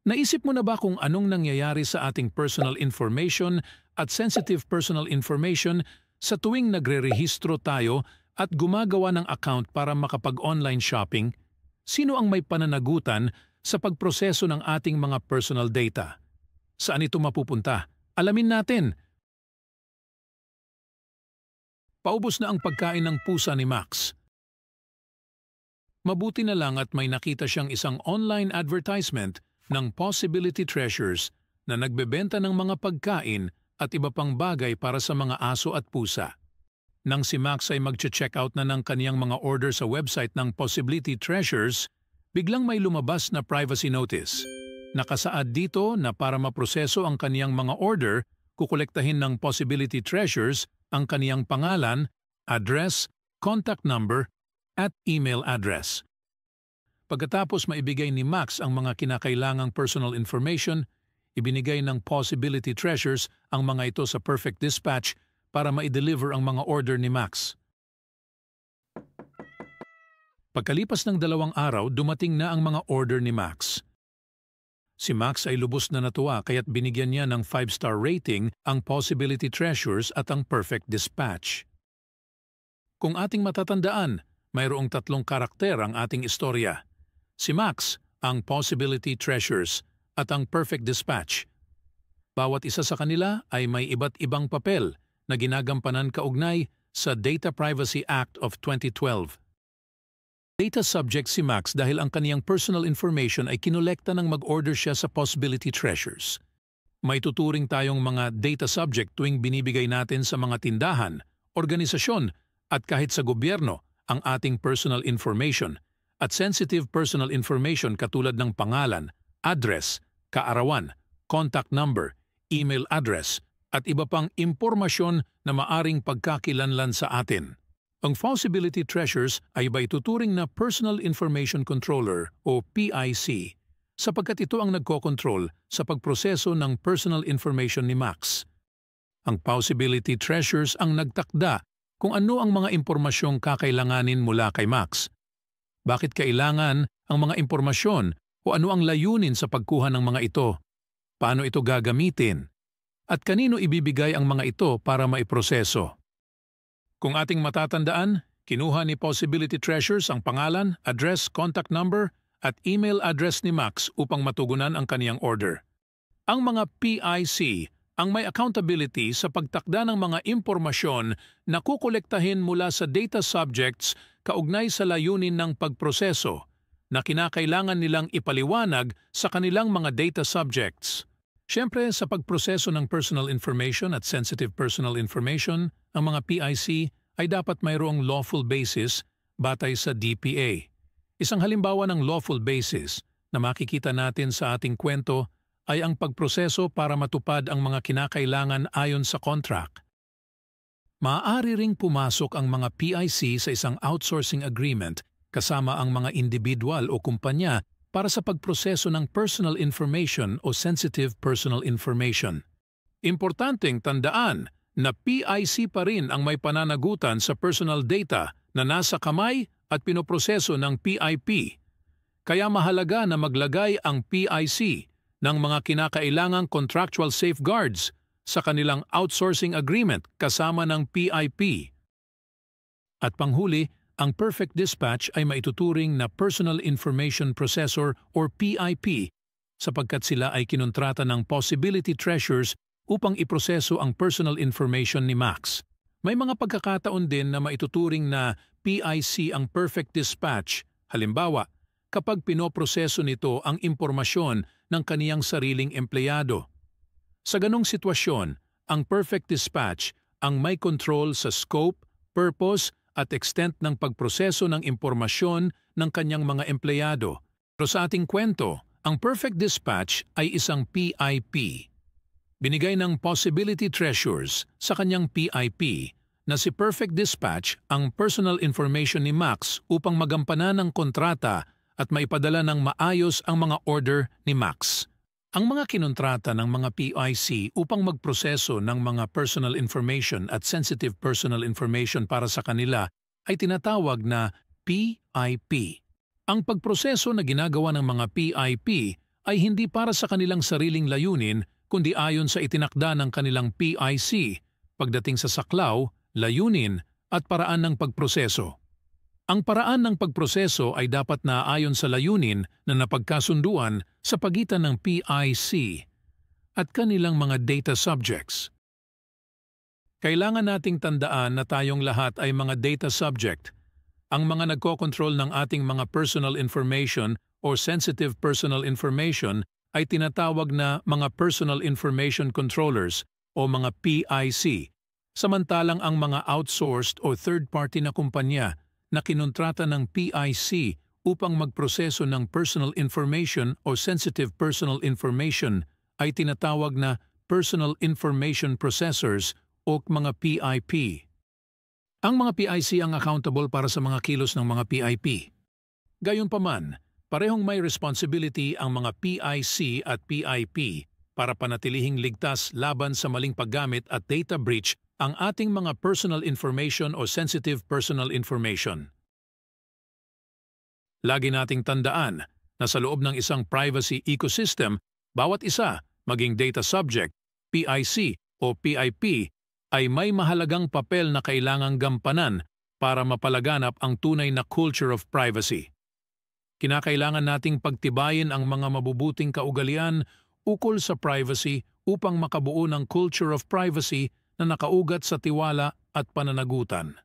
Naisip mo na ba kung anong nangyayari sa ating personal information at sensitive personal information sa tuwing nagre-rehistro tayo at gumagawa ng account para makapag-online shopping? Sino ang may pananagutan sa pagproseso ng ating mga personal data? Saan ito mapupunta? Alamin natin. Paubos na ang pagkain ng pusa ni Max. Mabuti na lang at may nakita siyang isang online advertisement ng Possibility Treasures na nagbebenta ng mga pagkain at iba pang bagay para sa mga aso at pusa. Nang si Max ay mag-check-out na ng kaniyang mga order sa website ng Possibility Treasures, biglang may lumabas na privacy notice. Nakasaad dito na para maproseso ang kaniyang mga order, kukolektahin ng Possibility Treasures ang kaniyang pangalan, address, contact number, at email address. Pagkatapos maibigay ni Max ang mga kinakailangang personal information, ibinigay ng Possibility Treasures ang mga ito sa Perfect Dispatch para ma-deliver ang mga order ni Max. Pagkalipas ng 2 araw, dumating na ang mga order ni Max. Si Max ay lubos na natuwa kaya't binigyan niya ng 5-star rating ang Possibility Treasures at ang Perfect Dispatch. Kung ating matatandaan, mayroong 3 karakter ang ating istorya. Si Max, ang Possibility Treasures, at ang Perfect Dispatch. Bawat isa sa kanila ay may iba't ibang papel na ginagampanan kaugnay sa Data Privacy Act of 2012. Data subject si Max dahil ang kaniyang personal information ay kinolekta nang mag-order siya sa Possibility Treasures. May tuturing tayong mga data subject tuwing binibigay natin sa mga tindahan, organisasyon, at kahit sa gobyerno ang ating personal information at sensitive personal information katulad ng pangalan, address, kaarawan, contact number, email address, at iba pang impormasyon na maaring pagkakilanlan sa atin. Ang Possibility Treasures ay iba ituturing na Personal Information Controller o PIC sapagkat ito ang nagkokontrol sa pagproseso ng personal information ni Max. Ang Possibility Treasures ang nagtakda kung ano ang mga impormasyong kakailanganin mula kay Max. Bakit kailangan ang mga impormasyon o ano ang layunin sa pagkuha ng mga ito? Paano ito gagamitin? At kanino ibibigay ang mga ito para maiproseso? Kung ating matatandaan, kinuha ni Possibility Treasures ang pangalan, address, contact number at email address ni Max upang matugunan ang kaniyang order. Ang mga PIC ang may accountability sa pagtakda ng mga impormasyon na kukolektahin mula sa data subjects kaugnay sa layunin ng pagproseso na kinakailangan nilang ipaliwanag sa kanilang mga data subjects. Siyempre, sa pagproseso ng personal information at sensitive personal information, ang mga PIC ay dapat mayroong lawful basis batay sa DPA. Isang halimbawa ng lawful basis na makikita natin sa ating kwento ay ang pagproseso para matupad ang mga kinakailangan ayon sa contract. Maaari ring pumasok ang mga PIC sa isang outsourcing agreement kasama ang mga individual o kumpanya para sa pagproseso ng personal information o sensitive personal information. Importanteng tandaan na PIC pa rin ang may pananagutan sa personal data na nasa kamay at pinoproseso ng PIP. Kaya mahalaga na maglagay ang PIC ng mga kinakailangang contractual safeguards sa kanilang outsourcing agreement kasama ng PIP. At panghuli, ang Perfect Dispatch ay maituturing na Personal Information Processor or PIP sapagkat sila ay kinontrata ng Possibility Treasures upang iproseso ang personal information ni Max. May mga pagkakataon din na maituturing na PIC ang Perfect Dispatch, halimbawa, kapag pinoproseso nito ang impormasyon ng kaniyang sariling empleyado. Sa ganong sitwasyon, ang Perfect Dispatch ang may control sa scope, purpose at extent ng pagproseso ng impormasyon ng kanyang mga empleyado. Pero sa ating kwento, ang Perfect Dispatch ay isang PIP. Binigay ng Possibility Treasures sa kanyang PIP na si Perfect Dispatch ang personal information ni Max upang magampanan ng kontrata at maipadala ng maayos ang mga order ni Max. Ang mga kinontrata ng mga PIC upang magproseso ng mga personal information at sensitive personal information para sa kanila ay tinatawag na PIP. Ang pagproseso na ginagawa ng mga PIP ay hindi para sa kanilang sariling layunin kundi ayon sa itinakda ng kanilang PIC pagdating sa saklaw, layunin at paraan ng pagproseso. Ang paraan ng pagproseso ay dapat naaayon sa layunin na napagkasunduan sa pagitan ng PIC at kanilang mga data subjects. Kailangan nating tandaan na tayong lahat ay mga data subject. Ang mga nagkokontrol ng ating mga personal information o sensitive personal information ay tinatawag na mga personal information controllers o mga PIC, samantalang ang mga outsourced o third-party na kumpanya na kinontrata ng PIC upang magproseso ng personal information o sensitive personal information ay tinatawag na personal information processors o mga PIP. Ang mga PIC ang accountable para sa mga kilos ng mga PIP. Gayunpaman, parehong may responsibility ang mga PIC at PIP para panatilihing ligtas laban sa maling paggamit at data breach ang ating mga personal information o sensitive personal information. Lagi nating tandaan na sa loob ng isang privacy ecosystem, bawat isa, maging data subject, PIC o PIP, ay may mahalagang papel na kailangang gampanan para mapalaganap ang tunay na culture of privacy. Kinakailangan nating pagtibayin ang mga mabubuting kaugalian ukol sa privacy upang makabuo ng culture of privacy na nakaugat sa tiwala at pananagutan.